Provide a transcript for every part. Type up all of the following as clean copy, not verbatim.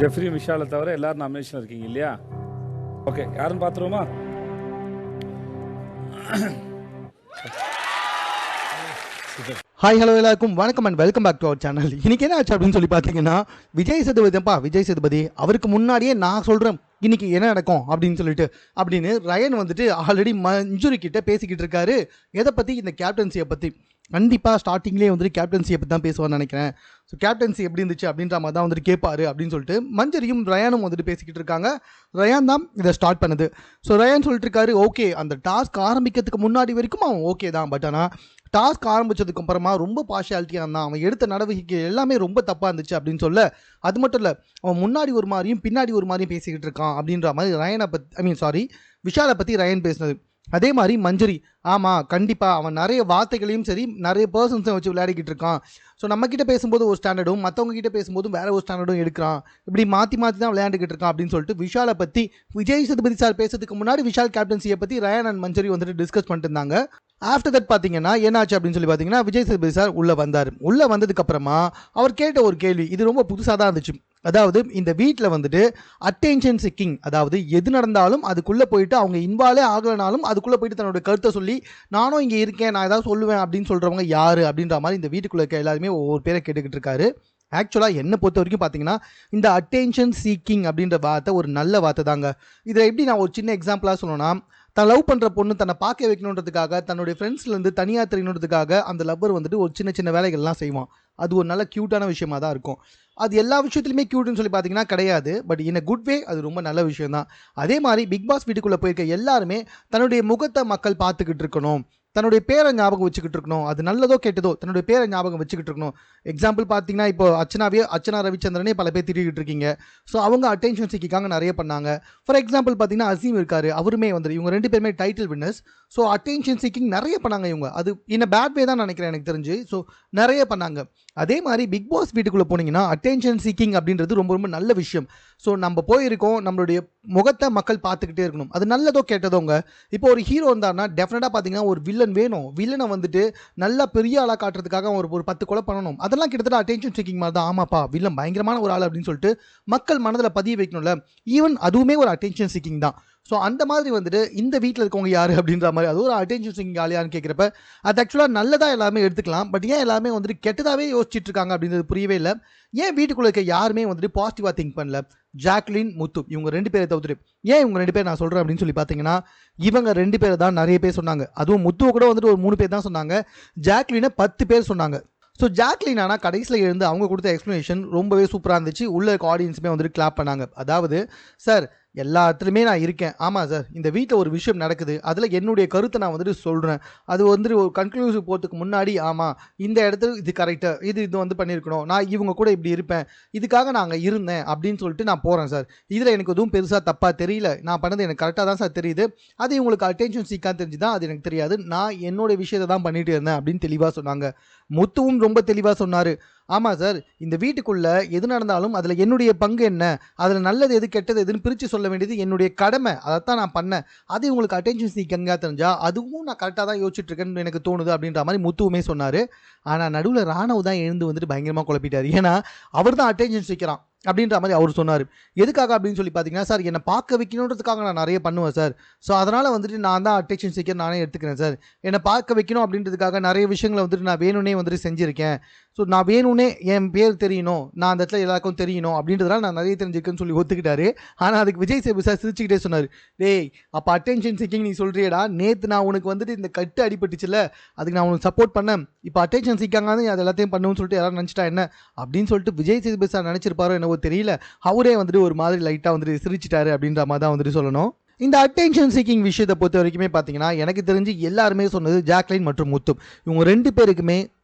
Jeffrey விஷாலை தவிர எல்லாரும் nomination இருக்கீங்க இல்லையா? ஓகே, யாருன்னு பார்த்துருவோமா? ஹாய் ஹலோ எல்லாருக்கும் வணக்கம் and welcome back to our channel. இன்னைக்கு என்ன ஆச்சு அப்படின்னு சொல்லி பார்த்தீங்கன்னா, விஜய் சேதுபதி அவருக்கு முன்னாடியே நான் சொல்கிறேன் இன்னைக்கு என்ன நடக்கும் அப்படின்னு ரயன் வந்துட்டு ஆல்ரெடி மஞ்சுரி கிட்ட பேசிக்கிட்டு இருக்காரு. எதை பற்றி? இந்த கேப்டன்சியை பற்றி. கண்டிப்பாக ஸ்டார்டிங்லேயே வந்துட்டு கேப்டன்சியை பற்றி தான் பேசுவான்னு நினைக்கிறேன். ஸோ கேப்டன்சி எப்படி இருந்துச்சு அப்படின்ற மாதிரி தான் வந்துட்டு கேட்பாரு அப்படின்னு சொல்லிட்டு மஞ்சரியும் ரயானும் வந்துட்டு பேசிக்கிட்டு இருக்காங்க. ரயான் தான் இதை ஸ்டார்ட் பண்ணுது. ஸோ ரயான் சொல்லிட்டு இருக்காரு, ஓகே அந்த டாஸ்க் ஆரம்பிக்கிறதுக்கு முன்னாடி வரைக்கும் அவன் ஓகே தான், பட் ஆனால் டாஸ்க் ஆரம்பித்ததுக்கு அப்புறமா ரொம்ப பார்ஷியாலிட்டியாக இருந்தான், அவன் எடுத்த நடவடிக்கை எல்லாமே ரொம்ப தப்பாக இருந்துச்சு அப்படின்னு சொல்ல. அது மட்டும் இல்லை, அவன் முன்னாடி ஒரு மாதிரியும் பின்னாடி ஒரு மாதிரியும் பேசிக்கிட்டு இருக்கான் அப்படின்ற மாதிரி ரயனை பற்றி விஷாலை பற்றி ரயன் பேசினது. அதே மாதிரி மஞ்சரி, ஆமாம் கண்டிப்பாக அவன் நிறைய வார்த்தைகளையும் சரி நிறைய பர்சன்ஸை வச்சு விளையாடிக்கிட்டு இருக்கான். ஸோ நம்மக்கிட்ட பேசும்போது ஒரு ஸ்டாண்டர்டும் மற்றவங்க கிட்ட பேசும்போதும் வேறு ஒரு ஸ்டாண்டர்டும் எடுக்கிறான், இப்படி மாற்றி தான் விளையாண்டுக்கிட்டு இருக்கான் அப்படின்னு சொல்லிட்டு விஷாலை பற்றி விஜய் சேதுபதி சார் பேசுறதுக்கு முன்னாடி விஷால் கேப்டன்சியை பற்றி ரயன் அண்ட் மஞ்சரி வந்துட்டு டிஸ்கஸ் பண்ணிட்டு இருந்தாங்க. ஆஃப்டர் தட் பார்த்தீங்கன்னா என்னாச்சு அப்படின்னு சொல்லி பார்த்தீங்கன்னா, விஜய் சேதுபதி சார் உள்ளே வந்தார். உள்ளே வந்ததுக்கப்புறமா அவர் கேட்ட ஒரு கேள்வி, இது ரொம்ப புதுசாக தான் இருந்துச்சு. அதாவது இந்த வீட்டில் வந்துட்டு அட்டென்ஷன் சிக்கிங், அதாவது எது நடந்தாலும் அதுக்குள்ளே போயிட்டு அவங்க இன்வால்வே ஆகலைனாலும் அதுக்குள்ளே போயிட்டு தன்னோட கருத்தை சொல்லி நானும் இங்கே இருக்கேன் நான் ஏதாவது சொல்லுவேன் அப்படின்னு சொல்கிறவங்க யார் அப்படின்ற மாதிரி இந்த வீட்டுக்குள்ளே இருக்க எல்லாருமே ஒவ்வொரு பேரை கேட்டுக்கிட்டு இருக்காரு. ஆக்சுவலாக என்னை பொறுத்த வரைக்கும் பார்த்தீங்கன்னா, இந்த அட்டென்ஷன் சீக்கிங் அப்படின்ற வார்த்தை ஒரு நல்ல வார்த்தை தாங்க. இதில் எப்படி நான் ஒரு சின்ன எக்ஸாம்பிளாக சொல்லணும்னா, தான் லவ் பண்ணுற பொண்ணு தன்னை பார்க்க வைக்கணுன்றதுக்காக தன்னுடைய ஃப்ரெண்ட்ஸ்லேருந்து தனியாக தெரியணுன்றதுக்காக அந்த லவ்வர் வந்துட்டு ஒரு சின்ன சின்ன வேலைகள்லாம் செய்வான். அது ஒரு நல்ல க்யூட்டான விஷயமா தான் இருக்கும். அது எல்லா விஷயத்துலையுமே க்யூட்னு சொல்லி பார்த்தீங்கன்னா கிடையாது, but in a good way அது ரொம்ப நல்ல விஷயம் தான். அதே மாதிரி பிக் பாஸ் வீட்டுக்குள்ளே போயிருக்க எல்லாருமே தன்னுடைய முகத்தை மக்கள் பார்த்துக்கிட்டு இருக்கணும், தன்னுடைய பேரை ஞாபகம் வச்சுக்கிட்டு இருக்கணும், அது நல்லதோ கெட்டதோ தன்னுடைய பேரை ஞாபகம் வச்சுக்கிட்டு இருக்கணும். எக்ஸாம்பிள் பார்த்தீங்கன்னா, இப்போ அர்ச்சனா ரவிச்சந்திரனே பல பேர் திட்டிக்கிட்டு இருக்கீங்க. ஸோ அவங்க அட்டென்ஷன் சிக்கிக்காங்க நிறைய பண்ணாங்க. ஃபார் எக்ஸாம்பிள் பார்த்தீங்கன்னா அசீம் இருக்காரு, அவருமே வந்து இவங்க 2 பேருமே title winners. So attention seeking நிறைய பண்ணாங்க இவங்க. அது இன் பேட் வே தான் நினைக்கிறேன் எனக்கு தெரிஞ்சு. ஸோ நிறைய பண்ணாங்க. அதே மாதிரி பிக் பாஸ் வீட்டுக்குள்ளே போனீங்கன்னா அட்டென்ஷன் சீக்கிங் அப்படின்றது ரொம்ப ரொம்ப நல்ல விஷயம். ஸோ நம்ம போயிருக்கோம், நம்மளுடைய முகத்தை மக்கள் பார்த்துக்கிட்டே இருக்கணும், அது நல்லதோ கெட்டதோங்க. இப்போ ஒரு ஹீரோ இருந்தாருன்னா டெஃபினட்டாக பார்த்தீங்கன்னா ஒரு வில்லன் வேணும். வில்லனை வந்துட்டு நல்லா பெரிய ஆளாக காட்டுறதுக்காக ஒரு 10 கொலை பண்ணணும். அதெல்லாம் கிட்டத்தட்ட அட்டென்ஷன் சீக்கிங் மாதிரி தான். ஆமாப்பா வில்லன் பயங்கரமான ஒரு ஆள் அப்படின்னு சொல்லிட்டு மக்கள் மனதில் பதிய வைக்கணும்ல, ஈவன் அதுவுமே ஒரு அட்டென்ஷன் சீக்கிங் தான். ஸோ அந்த மாதிரி வந்துட்டு இந்த வீட்டில் இருக்கவங்க யார் அப்படின்ற மாதிரி அது ஒரு அட்டென்ஷன் சீக்கிங் ஆளியான்னு கேட்குறப்ப அது ஆக்சுவலாக நல்லதாக எல்லாமே எடுத்துக்கலாம். பட் ஏன் எல்லாமே வந்துட்டு கெட்டதாகவே யோசிச்சுட்டு இருக்காங்க அப்படின்றது புரியவே இல்லை. ஏன் வீட்டுக்குள்ளே இருக்க யாருமே வந்துட்டு பாசிட்டிவாக திங்க் பண்ணல? ஜாக்லின், முத்து இவங்க 2 பேரை தவிர்த்து ஏன் இவங்க 2 பேர் நான் சொல்கிறேன் அப்படின்னு சொல்லி பார்த்தீங்கன்னா, இவங்க 2 பேரை தான் நிறைய பேர் சொன்னாங்க. அதுவும் முத்துவை கூட வந்துட்டு ஒரு 3 பேர் தான் சொன்னாங்க, ஜாக்லினை 10 பேர் சொன்னாங்க. ஸோ ஜாக்லின் ஆனால் கடைசியில் இருந்து அவங்க கொடுத்த எக்ஸ்ப்ளனேஷன் ரொம்பவே சூப்பராக இருந்துச்சு. உள்ள இருக்க ஆடியன்ஸுமே வந்துட்டு கிளாப் பண்ணாங்க. அதாவது சார் எல்லா இடத்துலையுமே நான் இருக்கேன், ஆமாம் சார் இந்த வீட்டில் ஒரு விஷயம் நடக்குது, அதில் என்னுடைய கருத்தை நான் வந்துட்டு சொல்கிறேன், அது வந்துட்டு ஒரு கன்க்ளூசிவ் போகிறதுக்கு முன்னாடி ஆமாம் இந்த இடத்துல இது கரெக்டாக இது வந்து பண்ணியிருக்கணும், நான் இவங்க கூட இப்படி இருப்பேன், இதுக்காக நான் அங்கே இருந்தேன் அப்படின்னு சொல்லிட்டு நான் போகிறேன் சார், இதில் எனக்கு எதுவும் பெருசாக தப்பாக தெரியல, நான் பண்ணது எனக்கு கரெக்டாக தான் சார் தெரியுது, அது இவங்களுக்கு அட்டென்ஷன் சீக்காக தெரிஞ்சு தான் அது எனக்கு தெரியாது, நான் என்னோட விஷயத்தை தான் பண்ணிட்டு இருந்தேன் அப்படின்னு தெளிவாக சொன்னாங்க. முத்துவும் ரொம்ப தெளிவாக சொன்னார், ஆமாம் சார் இந்த வீட்டுக்குள்ளே எது நடந்தாலும் அதில் என்னுடைய பங்கு என்ன, அதில் நல்லது எது கெட்டது எதுன்னு பிரித்து சொல்ல வேண்டியது என்னுடைய கடமை, அதைத்தான் நான் பண்ணேன், அது உங்களுக்கு அட்டென்ஷன் சீக்கிங்காக தெரிஞ்சால் அதுவும் நான் கரெக்டாக தான் யோசிச்சுட்டு இருக்கேன்னு எனக்கு தோணுது அப்படின்ற மாதிரி முத்துவுமே சொன்னார். ஆனால் நடுவில் ராணவ் தான் எழுந்து வந்துட்டு பயங்கரமாக குழப்பிட்டார். ஏன்னா அவர் தான் அட்டென்ஷன் சீக்கிறான் அப்படின்ற மாதிரி அவர் சொன்னார். எதுக்காக அப்படின்னு சொல்லி பார்த்தீங்கன்னா, சார் என்னை பார்க்க வைக்கணுன்றதுக்காக நான் நிறைய பண்ணுவேன் சார், ஸோ அதனால் வந்துட்டு நான் தான் அட்டென்ஷன் சீக்கர் நானே எடுத்துக்கிறேன் சார், என்னை பார்க்க வைக்கணும் அப்படின்றதுக்காக நிறைய விஷயங்களை வந்துட்டு நான் வேணும்னே வந்துட்டு செஞ்சுருக்கேன், ஸோ நான் வேணும்னே என் பேர் தெரியணும், நான் அந்த இடத்துல எல்லாருக்கும் தெரியணும் அப்படின்றதுனால நான் நிறைய தெரிஞ்சுக்கேன்னு சொல்லி ஒத்துக்கிட்டாரு. ஆனால் அதுக்கு விஜய் சேதுபதி சார் சிரிச்சுக்கிட்டே சொன்னார், டேய் அப்போ அட்டென்ஷன் சீக்கிங் நீ சொல்கிறியடா, நேற்று நான் உனக்கு வந்துட்டு இந்த கட்டு அடிபட்டுச்சுல அதுக்கு நான் உனக்கு சப்போர்ட் பண்ணேன், இப்போ அட்டென்ஷன் சீக்காங்க அது எல்லாத்தையும் பண்ணுன்னு சொல்லிட்டு யாரும் நினச்சிட்டா என்ன அப்படின்னு சொல்லிட்டு விஜய் சேதுபதி சார் நினச்சிருப்பாரோ என்ன தெரியல, அவரே வந்துட்டு ஒரு மாதிரி லைட்டாக வந்துட்டு சிரிச்சிட்டாரு அப்படின்ற மாதிரி தான் வந்துட்டு சொல்லணும். இந்த அட்டென்ஷன் சீக்கிங் விஷயத்தை பொறுத்த வரைக்குமே பார்த்தீங்கன்னா எனக்கு தெரிஞ்சு எல்லாருமே சொன்னது ஜாக்லின் மற்றும் முத்து இவங்க 2 பேருக்குமே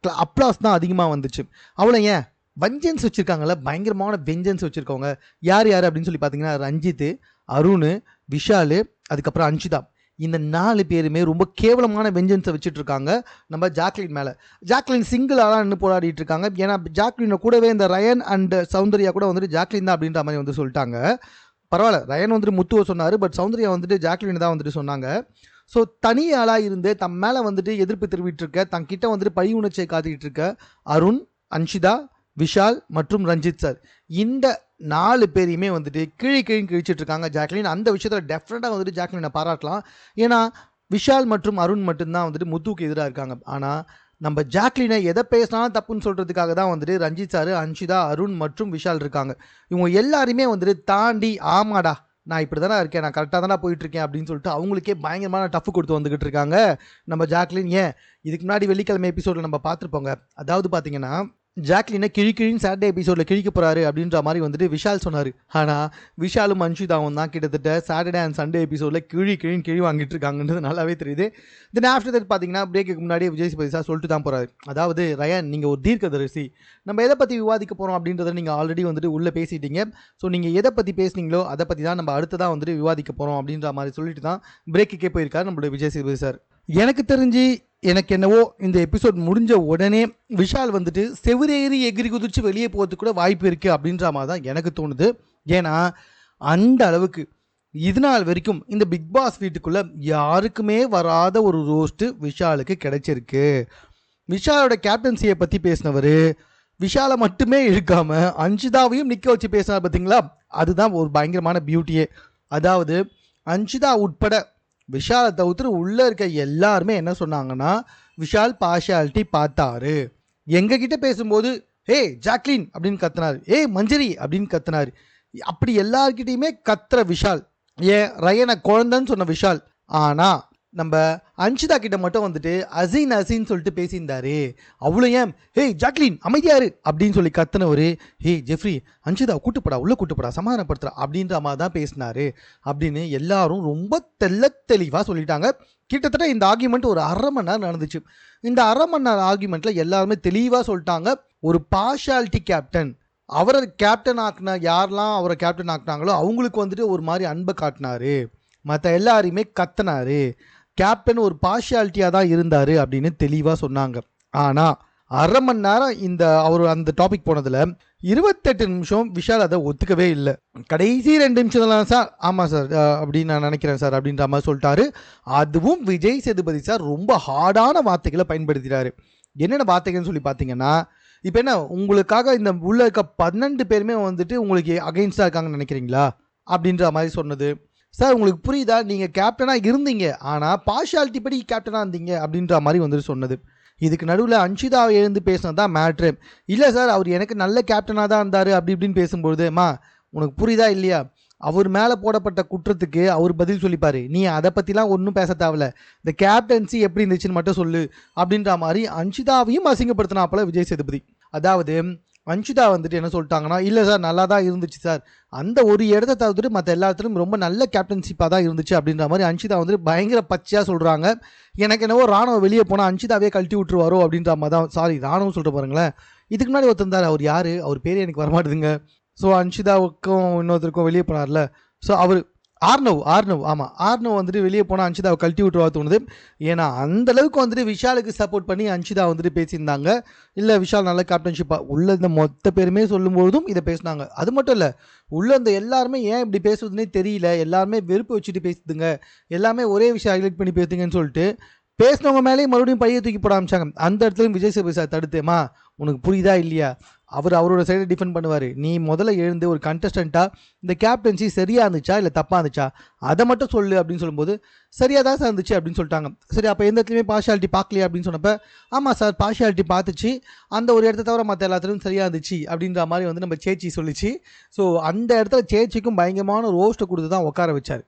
அப்ளாஸ் தான் அதிகமாக வந்துச்சு. அவ்வளோ ஏன் வெஞ்சன்ஸ் வச்சுருக்காங்கல்ல, பயங்கரமான வெஞ்சன்ஸ் வச்சுருக்கவங்க யார் யார் அப்படின்னு சொல்லி பார்த்தீங்கன்னா, ரஞ்சித், அருண், விஷால், அதுக்கப்புறம் அன்ஷிதா, இந்த 4 பேருமே ரொம்ப கேவலமான வெஞ்சன்ஸை வச்சுட்டு இருக்காங்க நம்ம ஜாக்லின் மேலே. ஜாக்லின் சிங்கிளாக நின்று போராடிட்டு இருக்காங்க. ஏன்னா ஜாக்லினை கூடவே இந்த ரயன் அண்ட் சௌந்தர்யா கூட வந்துட்டு ஜாக்லின் தான் அப்படின்ற மாதிரி வந்து சொல்லிட்டாங்க. பரவாயில்ல, ரயன் வந்துட்டு முத்துவை சொன்னார், பட் சௌந்தர்யா வந்துட்டு ஜாக்லின் தான் வந்துட்டு சொன்னாங்க. ஸோ தனி ஆளாக இருந்து தம் மேலே வந்துட்டு எதிர்ப்பு தெரிவிட்டு இருக்க, தங்கிட்ட வந்துட்டு பழி உணர்ச்சியை காத்திக்கிட்டு இருக்க அருண், அன்ஷிதா, விஷால் மற்றும் ரஞ்சித் சார், இந்த 4 பேரையுமே வந்துட்டு கிழிச்சிட்டு இருக்காங்க ஜாக்லின். அந்த விஷயத்தில் டெஃபினட்டாக வந்துட்டு ஜாக்லினை பாராட்டலாம். ஏன்னா விஷால் மற்றும் அருண் மட்டும்தான் வந்துட்டு முத்துவுக்கு எதிராக இருக்காங்க. ஆனால் நம்ம ஜாக்லினை எதை பேசினாலும் தப்புன்னு சொல்கிறதுக்காக தான் வந்துட்டு ரஞ்சித் சார், அன்ஷிதா, அருண் மற்றும் விஷால் இருக்காங்க. இவங்க எல்லாருமே வந்துட்டு தாண்டி ஆமாடா நான் இப்படி தானே இருக்கேன், நான் கரெக்டாக தானே போயிட்டுருக்கேன் அப்படின்னு சொல்லிட்டு அவங்களுக்கே பயங்கரமான டஃப் கொடுத்து வந்துக்கிட்டு இருக்காங்க நம்ம ஜாக்லின். ஏன் இதுக்கு முன்னாடி வெள்ளிக்கிழமை எபிசோடில் நம்ம பார்த்துருப்போங்க. அதாவது பார்த்தீங்கன்னா ஜாக்லினை கிழின்னு சாட்டர்டே எபிசோடில் கிழிக்க போகிறாரு அப்படின்ற மாதிரி வந்துட்டு விஷால் சொன்னார். ஆனால் விஷாலும் அன்ஷிதாவும் தான் கிட்டத்தட்ட சாட்டர்டே அண்ட் சண்டே எபிசோடில் கிழி வாங்கிட்டு இருக்காங்கன்றது நல்லாவே தெரியுது. தென் ஆஃப்டர் தட் பார்த்தீங்கன்னா பிரேக்குக்கு முன்னாடியே விஜய் சேதுபதி சார் சொல்லிட்டு தான் போகிறாரு. அதாவது ரயான் நீங்கள் ஒரு தீர்க்கதரிசி, நம்ம எதை பற்றி விவாதிக்க போகிறோம் அப்படின்றத நீங்கள் ஆல்ரெடி வந்துட்டு உள்ளே பேசிட்டீங்க. ஸோ நீங்கள் எதை பற்றி பேசுனீங்களோ அதை பற்றி தான் நம்ம அடுத்ததாக வந்துட்டு விவாதிக்க போகிறோம் அப்படின்ற மாதிரி சொல்லிட்டு தான் பிரேக்குக்கே போயிருக்காரு நம்மளுடைய விஜய் சேதுபதி சார். எனக்கு தெரிஞ்சு எனக்கு என்னவோ இந்த எபிசோட் முடிஞ்ச உடனே விஷால் வந்துட்டு செவிரேறி எகிரி குதிச்சு வெளியே போகிறதுக்கு கூட வாய்ப்பு இருக்குது அப்படின்ற மாதிரி தான் எனக்கு தோணுது. ஏன்னா அந்த அளவுக்கு இது நாள் வரைக்கும் இந்த பிக் பாஸ் வீட்டுக்குள்ளே யாருக்குமே வராத ஒரு ரோஸ்ட்டு விஷாலுக்கு கிடைச்சிருக்கு. விஷாலோட கேப்டன்சியை பற்றி பேசினவர் விஷாலை மட்டுமே இழுக்காமல் அன்ஷிதாவையும் நிற்க வச்சு பேசினார் பார்த்தீங்களா, அதுதான் ஒரு பயங்கரமான பியூட்டியே. அதாவது அன்ஷிதா உட்பட விஷாலை தவிர்த்து உள்ளே இருக்க எல்லாருமே என்ன சொன்னாங்கன்னா விஷால் பார்ஷியாலிட்டி பார்த்தாரு. எங்ககிட்ட பேசும்போது ஹே ஜாக்லின் அப்படின்னு கத்துனாரு, மஞ்சரி அப்படின்னு கத்துனாரு. அப்படி எல்லார்கிட்டையுமே கத்துற விஷால், ஏன் ரயனை குழந்தைன்னு சொன்ன விஷால். ஆனால் நம்ம அன்ஷிதா கிட்ட மட்டும் வந்துட்டு அசின்னு சொல்லிட்டு பேசியிருந்தாரு. அவ்வளோ ஏன் ஜாக்லின் அமைதியாரு அப்படின்னு சொல்லி கத்துனவர், ஜெஃப்ரி அன்ஷிதா கூட்டுப்படா உள்ள கூட்டுப்படா சமாதானப்படுத்துறா அப்படின்ற மாதிரி தான் பேசினாரு அப்படின்னு எல்லாரும் ரொம்ப தெளிவாக சொல்லிட்டாங்க. கிட்டத்தட்ட இந்த ஆர்கியூமெண்ட் ஒரு 1/2 மணி நேரம் நடந்துச்சு. இந்த 1/2 மணி நேரம் ஆர்கியூமெண்ட்டில் எல்லாருமே தெளிவாக சொல்லிட்டாங்க, ஒரு பார்ஷியாலிட்டி கேப்டன் அவரை கேப்டன் ஆக்குன யாரெல்லாம் அவரை கேப்டன் ஆக்குனாங்களோ அவங்களுக்கு வந்துட்டு ஒரு மாதிரி அன்பை காட்டினாரு, மற்ற எல்லாரையுமே கத்தினாரு, கேப்டன் ஒரு பார்ஷியாலிட்டியாக தான் இருந்தார் அப்படின்னு தெளிவாக சொன்னாங்க. ஆனால் 1/2 மணி நேரம் இந்த அவர் அந்த டாபிக் போனதில் 28 நிமிஷம் விஷால் அதை ஒத்துக்கவே இல்லை. கடைசி 2 நிமிஷம் தான் சார் ஆமாம் சார் அப்படின்னு நான் நினைக்கிறேன் சார் அப்படின்ற மாதிரி சொல்லிட்டாரு. அதுவும் விஜய் சேதுபதி சார் ரொம்ப ஹார்டான வார்த்தைகளை பயன்படுத்திட்டாரு. என்னென்ன வார்த்தைகள்னு சொல்லி பார்த்தீங்கன்னா, இப்போ என்ன உங்களுக்காக இந்த உள்ள இருக்க 12 பேருமே வந்துட்டு உங்களுக்கு அகைன்ஸ்டாக இருக்காங்கன்னு நினைக்கிறீங்களா அப்படின்ற மாதிரி சொன்னது. சார் உங்களுக்கு புரியுதா, நீங்கள் கேப்டனாக இருந்தீங்க ஆனால் பார்ஷியாலிட்டி படி கேப்டனாக இருந்தீங்க அப்படின்ற மாதிரி வந்துட்டு சொன்னது. இதுக்கு நடுவில் அன்ஷிதா எழுந்து பேசினது தான் மேட்ரு. இல்லை சார் அவர் எனக்கு நல்ல கேப்டனாக தான் இருந்தார் அப்படி இப்படின்னு பேசும்பொழுதுமா உனக்கு புரியுதா இல்லையா, அவர் மேலே போடப்பட்ட குற்றத்துக்கு அவர் பதில் சொல்லிப்பார், நீ அதை பற்றிலாம் ஒன்றும் பேச தேவையில்ல, இந்த கேப்டன்சி எப்படி இருந்துச்சுன்னு மட்டும் சொல்லு அப்படின்ற மாதிரி அன்ஷிதாவையும் அசிங்கப்படுத்தினாப்பல விஜய் சேதுபதி. அதாவது அன்ஷிதா வந்துட்டு என்ன சொல்லிட்டாங்கன்னா, இல்லை சார் நல்லா தான் இருந்துச்சு சார், அந்த ஒரு இடத்த தவிர்த்துட்டு மற்ற எல்லா இடத்துலையும் ரொம்ப நல்ல கேப்டன்ஷிப்பாக தான் இருந்துச்சு அப்படின்ற மாதிரி அன்ஷிதா வந்துட்டு பயங்கர பச்சையாக சொல்கிறாங்க. எனக்கு என்னவோ ராணுவ வெளியே போனால் அன்ஷிதாவே கழட்டி விட்டுருவாரோ அப்படின்ற மாதிரி தான், சாரி ராணுவம் சொல்லிட்டு பாருங்களேன். இதுக்கு முன்னாடி ஒருத்தந்தார், அவர் யார், அவர் பேரே எனக்கு வரமாட்டுதுங்க. ஸோ அன்ஷிதாவுக்கும் இன்னொருத்தருக்கும் வெளியே போனார்ல, ஸோ அவர் ஆர்னவ் ஆமாம் ஆர்னவ் வந்துட்டு வெளியே போனால் அன்ஷிதாவை கழட்டி விட்டுருவா தோணுது. ஏன்னா அந்தளவுக்கு வந்துட்டு விஷாலுக்கு சப்போர்ட் பண்ணி அன்ஷிதா வந்துட்டு பேசியிருந்தாங்க. இல்லை விஷால் நல்ல கேப்டன்ஷிப்பாக உள்ள இந்த மொத்த பேருமே சொல்லும்போதும் இதை பேசினாங்க. அது மட்டும் இல்லை, உள்ள இந்த எல்லாருமே ஏன் இப்படி பேசுறதுனே தெரியல, எல்லாருமே வெறுப்பு வச்சுட்டு பேசுதுங்க, எல்லாமே ஒரே விஷயம் ஹைலைட் பண்ணி பேசுங்கன்னு சொல்லிட்டு பேசினவங்க மேலேயும் மறுபடியும் பையை தூக்கி போட ஆரம்பிச்சாங்க. அந்த இடத்துலையும் விஜய் சேதுபதி சார் தடுத்தேமா, உனக்கு புரியுதா இல்லையா, அவரோட சைடை டிஃபெண்ட் பண்ணுவார். நீ முதல்ல எழுந்து ஒரு கண்டஸ்டண்ட்டாக இந்த கேப்டன்சி சரியாக இருந்துச்சா இல்லை தப்பாக இருந்துச்சா அதை மட்டும் சொல்லு அப்படின்னு சொல்லும்போது சரியாக தான் சார் இருந்துச்சு அப்படின்னு சொல்லிட்டாங்க. சரி அப்போ எந்த இடத்துலையுமே பார்ஷியாலிட்டி பார்க்கலையா அப்படின்னு சொன்னப்போ ஆமாம் சார் பார்ஷியாலிட்டி பார்த்துச்சு, அந்த ஒரு இடத்த தவிர மற்ற எல்லாத்துலையும் சரியாக இருந்துச்சு அப்படின்ற மாதிரி வந்து நம்ம சேச்சி சொல்லிச்சு. ஸோ அந்த இடத்துல சேச்சிக்கும் பயங்கரமான ரோஸ்ட்டை கொடுத்து தான் உட்கார வச்சார்.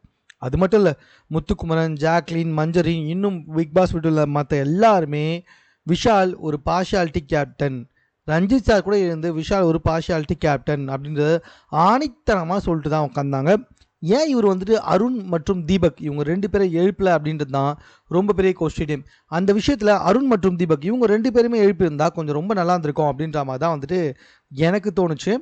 அது மட்டும் இல்லை, முத்துக்குமரன், ஜாக்லின், மஞ்சரி, இன்னும் பிக் பாஸ் வீட்டில் மற்ற எல்லாருமே விஷால் ஒரு பார்ஷியாலிட்டி கேப்டன், ரஞ்சித் சார் கூட இருந்து விஷால் ஒரு பார்ஷியாலிட்டி கேப்டன் அப்படின்றத ஆணித்தனமாக சொல்லிட்டு தான் உட்காந்தாங்க. ஏன் இவர் வந்துட்டு அருண் மற்றும் தீபக் இவங்க 2 பேரை எழுப்பலை அப்படின்றது தான் ரொம்ப பெரிய கொஸ்டின். அந்த விஷயத்தில் அருண் மற்றும் தீபக் இவங்க 2 பேருமே எழுப்பியிருந்தா கொஞ்சம் ரொம்ப நல்லா இருந்திருக்கும் அப்படின்ற மாதிரி தான் வந்துட்டு எனக்கு தோணுச்சு.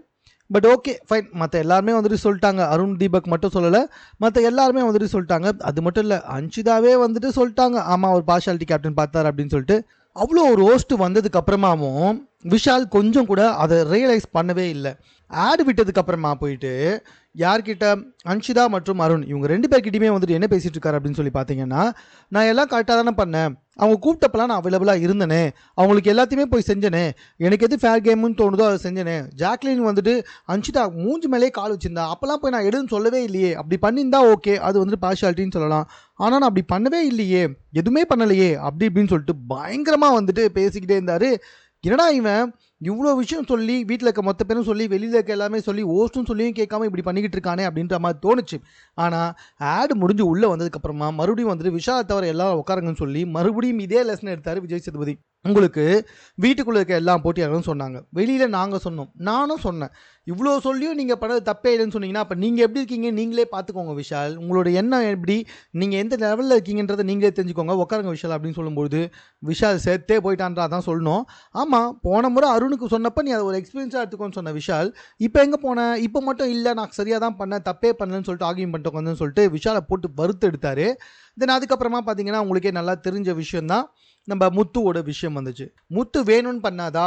பட் ஓகே ஃபைன், மற்ற எல்லாருமே வந்துட்டு சொல்லிட்டாங்க, அருண் தீபக் மட்டும் சொல்லலை, மற்ற எல்லாருமே வந்துட்டு சொல்லிட்டாங்க. அது மட்டும் இல்லை, அன்ஷிதாவே வந்துட்டு சொல்லிட்டாங்க ஆமாம் ஒரு பார்ஷியாலிட்டி கேப்டன் பார்த்தார் அப்படின்னு சொல்லிட்டு. அவ்வளோ ஒரு ரோஸ்ட் வந்ததுக்கு அப்புறமாவும் விஷால் கொஞ்சம் கூட அதை ரியலைஸ் பண்ணவே இல்லை. ஆடு விட்டதுக்கு அப்புறமா போயிட்டு யார்கிட்ட, அன்ஷிதா மற்றும் அருண் இவங்க 2 பேர்கிட்டையுமே வந்துட்டு என்ன பேசிகிட்டு இருக்காரு அப்படின்னு சொல்லி பார்த்தீங்கன்னா, நான் எல்லாம் கரெக்டாக தானே பண்ணேன், அவங்க கூப்பிட்டப்பெல்லாம் நான் அவைலபிளாக இருந்தேனே, அவங்களுக்கு எல்லாத்தையுமே போய் செஞ்சேனே, எனக்கு எது ஃபேர் கேம்னு தோணுதோ அதை செஞ்சேனே. ஜாக்லின் வந்துட்டு அன்ஷிதா மூஞ்சி மேலே கால் வச்சிருந்தா, அப்போல்லாம் போய் நான் எடுன்னு சொல்லவே இல்லையே. அப்படி பண்ணியிருந்தா ஓகே, அது வந்துட்டு பார்ஷியாலிட்டின்னு சொல்லலாம். ஆனால் நான் அப்படி பண்ணவே இல்லையே, எதுவுமே பண்ணலையே அப்படி இப்படின்னு சொல்லிட்டு பயங்கரமாக வந்துட்டு பேசிக்கிட்டே இருந்தார். என்னடா இவன் இவ்வளோ விஷயம் சொல்லி வீட்டில் இருக்க மொத்த பேரும் சொல்லி வெளியில் இருக்க எல்லாமே சொல்லி ஹோஸ்ட்டும் சொல்லியும் கேட்காம இப்படி பண்ணிக்கிட்டு இருக்கானே அப்படின்ற மாதிரி தோணுச்சு. ஆனால் ஆடு முடிஞ்சு உள்ளே வந்ததுக்கப்புறமா மறுபடியும் வந்துட்டு விஷாலை தவிர எல்லாரும் உட்காருங்கன்னு சொல்லி மறுபடியும் இதே லெசன் எடுத்தார் விஜய் சேதுபதி. உங்களுக்கு வீட்டுக்குள்ளே இருக்க எல்லாம் போட்டியாளர்களும் சொன்னாங்க, வெளியில் நாங்கள் சொன்னோம், நானும் சொன்னேன். இவ்வளோ சொல்லியும் நீங்கள் பண்ணது தப்பே இல்லைன்னு சொன்னீங்கன்னா அப்போ நீங்கள் எப்படி இருக்கீங்க நீங்களே பார்த்துக்கோங்க விஷால், உங்களோட எண்ணம் எப்படி, நீங்கள் எந்த லெவலில் இருக்கீங்கன்றதை நீங்களே தெரிஞ்சுக்கோங்க, உட்காருங்க விஷால் அப்படின்னு சொல்லும்போது விஷால் சேர்த்தே போயிட்டான்றா தான் சொல்லணும். ஆமாம், போன முறை அருணுக்கு சொன்னப்போ நீ அதை ஒரு எக்ஸ்பீரியன்ஸாக எடுத்துக்கோன்னு சொன்ன விஷால், இப்போ எங்கே போனேன், இப்போ மட்டும் இல்லை நான் சரியாக தான் பண்ணேன், தப்பே பண்ணலன்னு சொல்லிட்டு ஆகியம் பண்ணிட்டு உட்காந்துன்னு சொல்லிட்டு விஷாலை போட்டு வறுத்து எடுத்தார். தென் அதுக்கப்புறமா பார்த்தீங்கன்னா உங்களுக்கே நல்லா தெரிஞ்ச விஷயந்தான், நம்ம முத்துவோட விஷயம் வந்துச்சு. முத்து வேணும்னு பண்ணாதா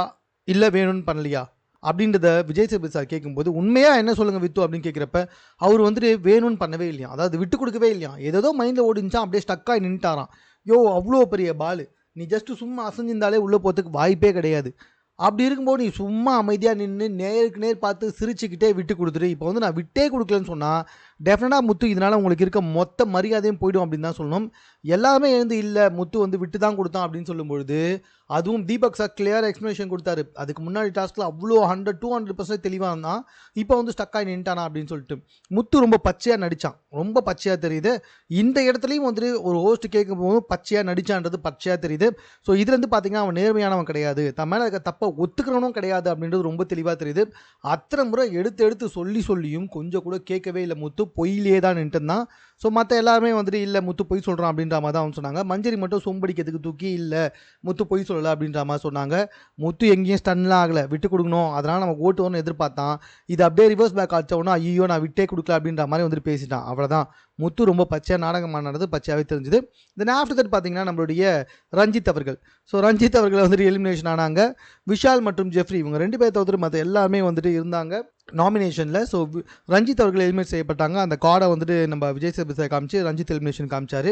இல்லை வேணும்னு பண்ணலையா அப்படின்றத விஜய் சேதுபதி சார் கேட்கும்போது உண்மையாக என்ன சொல்லுங்கள் வித்து அப்படின்னு கேட்குறப்ப அவர் வந்துட்டு வேணும்னு பண்ணவே இல்லையா, அதாவது விட்டு கொடுக்கவே இல்லையா, ஏதோ மைண்டில் ஓடிஞ்சான், அப்படியே ஸ்டக்காகி நின்ட்டாராம். யோ அவ்வளோ பெரிய பால், நீ ஜஸ்ட்டு சும்மா அசைஞ்சிருந்தாலே உள்ளே போகிறதுக்கு வாய்ப்பே கிடையாது. அப்படி இருக்கும்போது நீ சும்மா அமைதியாக நின்று நேருக்கு நேர் பார்த்து சிரிச்சுக்கிட்டே விட்டு கொடுத்துரு. இப்போ வந்து நான் விட்டே கொடுக்கலன்னு சொன்னால் டெஃபினட்டாக முத்து இதனால் உங்களுக்கு இருக்க மொத்த மரியாதையும் போய்டும் அப்படின்னு தான் சொல்லணும். எல்லாருமே எழுந்து இல்லை முத்து வந்து விட்டு தான் கொடுத்தான் அப்படின்னு சொல்லும்பொழுது அதுவும் தீபக் சார் கிளியர் எக்ஸ்ப்ளனேஷன் கொடுத்தாரு. அதுக்கு முன்னாடி டாஸ்கில் அவ்வளோ 100-200% தெளிவாக இருந்தான், இப்போ வந்து ஸ்டக்காகி நின்ட்டானா அப்படின்னு சொல்லிட்டு. முத்து ரொம்ப பச்சையாக நடித்தான், ரொம்ப பச்சையாக தெரியுது. இந்த இடத்துலையும் வந்துட்டு ஒரு ஹோஸ்ட் கேட்கும் போது பச்சையாக நடித்தான்றது பச்சையாக தெரியுது. ஸோ இதுலேருந்து பார்த்தீங்கன்னா அவன் நேர்மையானவன் கிடையாது, தன் மேலே இருக்க தப்பை ஒத்துக்கிறவனும் கிடையாது அப்படின்றது ரொம்ப தெளிவாக தெரியுது. அத்தனை முறை எடுத்து சொல்லியும் கொஞ்சம் கூட கேட்கவே இல்லை முத்து, பொய்யிலே தான் நின்றுந்தான். ஸோ மற்ற எல்லாருமே வந்துட்டு இல்லை முத்து பொய் சொல்கிறான் அப்படின்ற மாதிரி தான் அவன் சொன்னாங்க. மஞ்சரி மட்டும் சொம்படிக்கிறதுக்கு தூக்கி இல்லை முத்து பொய் சொல்லலை அப்படின்ற மாதிரி சொன்னாங்க. முத்து எங்கேயும் ஸ்டன்லாம் ஆகலை, விட்டு கொடுக்கணும் அதனால் நமக்கு ஓட்டு வரணும்னு எதிர்பார்த்தான். இது அப்படியே ரிவர்ஸ் பேக் ஆச்சோன்னா ஐயோ நான் விட்டே கொடுக்கல அப்படின்ற மாதிரி வந்துட்டு பேசிட்டான். அவ்வளோதான், முத்து ரொம்ப பச்சையாக நாடகமாக நடந்தது, பச்சையாகவே தெரிஞ்சுது. தென் ஆஃப்டர் தட் பார்த்தீங்கன்னா நம்மளுடைய ரஞ்சித் அவர்கள், ஸோ ரஞ்சித் அவர்கள் வந்துட்டு எலிமினேஷன் ஆனாங்க. விஷால் மற்றும் ஜெஃப்ரி இவங்க 2 பேர் தவிர்த்து மற்ற எல்லாருமே வந்துட்டு இருந்தாங்க நாமினேஷனில். ஸோ ரஞ்சித் அவர்கள் எலிமினேட் செய்யப்பட்டாங்க. அந்த கார்டை வந்துட்டு நம்ம விஜய் சேதுபதி காமிச்சு ரஞ்சித் எலிமினேஷன் காமிச்சார்.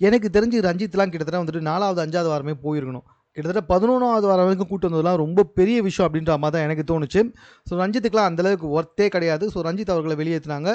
எனக்கு தெரிஞ்சு ரஞ்சித்லாம் கிட்டத்தட்ட வந்துட்டு 4வது 5வது வாரமே போயிருக்கணும். கிட்டத்தட்ட 11வது வாரம் வரைக்கும் கூட்டு வந்ததுலாம் ரொம்ப பெரிய விஷயம் அப்படின்ற மாதிரி தான் எனக்கு தோணுச்சு. ஸோ ரஞ்சித்துக்குலாம் அந்தளவுக்கு ஒர்த்தே கிடையாது. ஸோ ரஞ்சித் அவர்களை வெளியேற்றினாங்க.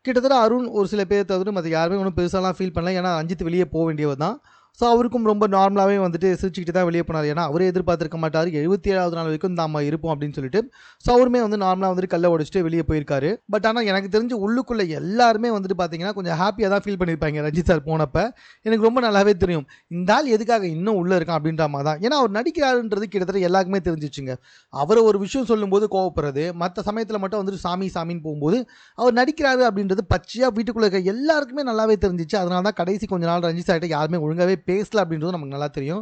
கிட்டத்தட்ட அருண் ஒரு சில பேர் தவிர மற்ற யாருமே ஒன்றும் பெருசாலாம் ஃபீல் பண்ணல, ஏன்னா ரஞ்சித் வெளியே போக வேண்டியவர் தான். ஸோ அவருக்கும் ரொம்ப நார்மலாகவே வந்துட்டு சிரிச்சுக்கிட்டு தான் வெளியே போனார், ஏன்னா அவரே எதிர்பார்த்துருக்க மாட்டார் 77வது நாள் வரைக்கும் நாம் இருப்போம் அப்படின்னு சொல்லிட்டு. ஸோ அவருமே வந்து நார்மலாக வந்துட்டு கல்லை உடைச்சிட்டு வெளியே போயிருக்காரு. பட் ஆனால் எனக்கு தெரிஞ்சு உள்ளுக்குள்ளே எல்லாருமே வந்துட்டு பார்த்தீங்கன்னா கொஞ்சம் ஹாப்பியாக தான் ஃபீல் பண்ணியிருப்பாங்க ரஞ்சித் சார் போனப்போ. எனக்கு ரொம்ப நல்லாவே தெரியும் இந்த ஆள் எதுக்காக இன்னும் உள்ளே இருக்கான் அப்படின்ற மாதிரி தான், ஏன்னா அவர் நடிக்கிறாருன்றது கிட்டத்தட்ட எல்லாருக்குமே தெரிஞ்சிச்சுங்க. அவரை ஒரு விஷயம் சொல்லும்போது கோவப்படுறது, மற்ற சமயத்தில் மட்டும் வந்துட்டு சாமின்னு போகும்போது அவர் நடிக்கிறாரு அப்படின்றது பச்சையாக வீட்டுக்குள்ளே இருக்க எல்லாருக்குமே நல்லாவே தெரிஞ்சிச்சு. அதனால தான் கடைசி கொஞ்ச நாள் ரஞ்சித் சார்கிட்ட யாருமே ஒழுங்காகவே பேசல அப்படின்றது நமக்கு நல்லா தெரியும்.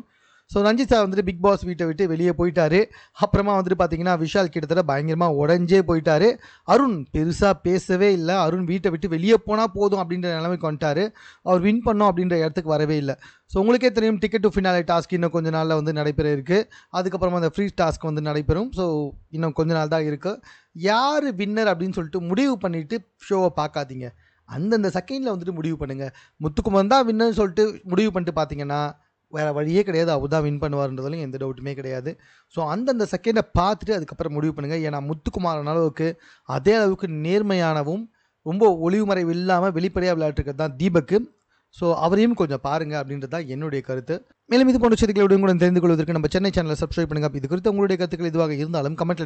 ஸோ ரஞ்சித் சார் வந்துட்டு பிக் பாஸ் வீட்டை விட்டு வெளியே போயிட்டாரு. அப்புறமா வந்துட்டு பார்த்தீங்கன்னா விஷால் கிட்டத்தட்ட பயங்கரமாக உடஞ்சே போயிட்டாரு. அருண் பெருசாக பேசவே இல்லை, அருண் வீட்டை விட்டு வெளியே போனால் போதும் அப்படின்ற நிலைமைக்கு வந்துட்டார். அவர் வின் பண்ணோம் அப்படின்ற இடத்துக்கு வரவே இல்லை. ஸோ உங்களுக்கே தெரியும் டிக்கெட் டு ஃபினாலே டாஸ்க் இன்னும் கொஞ்ச நாளில் வந்து நடைபெற இருக்குது. அதுக்கப்புறமா அந்த ஃப்ரீ டாஸ்க் வந்து நடைபெறும். ஸோ இன்னும் கொஞ்ச நாள் தான் இருக்குது. யார் வின்னர் அப்படின்னு சொல்லிட்டு முடிவு பண்ணிவிட்டு ஷோவை பார்க்காதீங்க, அந்தந்த செகண்டில் வந்துட்டு முடிவு பண்ணுங்கள். முத்துக்குமார் தான் வின்னர்னு சொல்லிட்டு முடிவு பண்ணிட்டு பார்த்தீங்கன்னா வேறு வழியே கிடையாது, அவர் தான் வின் பண்ணுவார்ன்றதுலையும் எந்த டவுட்டுமே கிடையாது. ஸோ அந்தந்த செகண்டை பார்த்துட்டு அதுக்கப்புறம் முடிவு பண்ணுங்கள். ஏன்னா முத்துக்குமார் அளவுக்கு அதே அளவுக்கு நேர்மையானவும் ரொம்ப ஒளிவுமறைவு இல்லாமல் வெளிப்படையாக விளையாட்டுருக்கிறது தான் தீபக்கு. ஸோ அவரையும் கொஞ்சம் பாருங்கள் அப்படின்றது தான் என்னுடைய கருத்து. மேலும் இது போன்ற செய்திகளை உடனுக்குடன் தெரிந்து கொள்வதற்கு நம்ம சென்னை சேனலை சப்ஸ்கிரைப் பண்ணுங்கள். இது குறித்து உங்களுடைய கருத்துக்கள் எதுவாக இருந்தாலும் கமெண்ட்டில்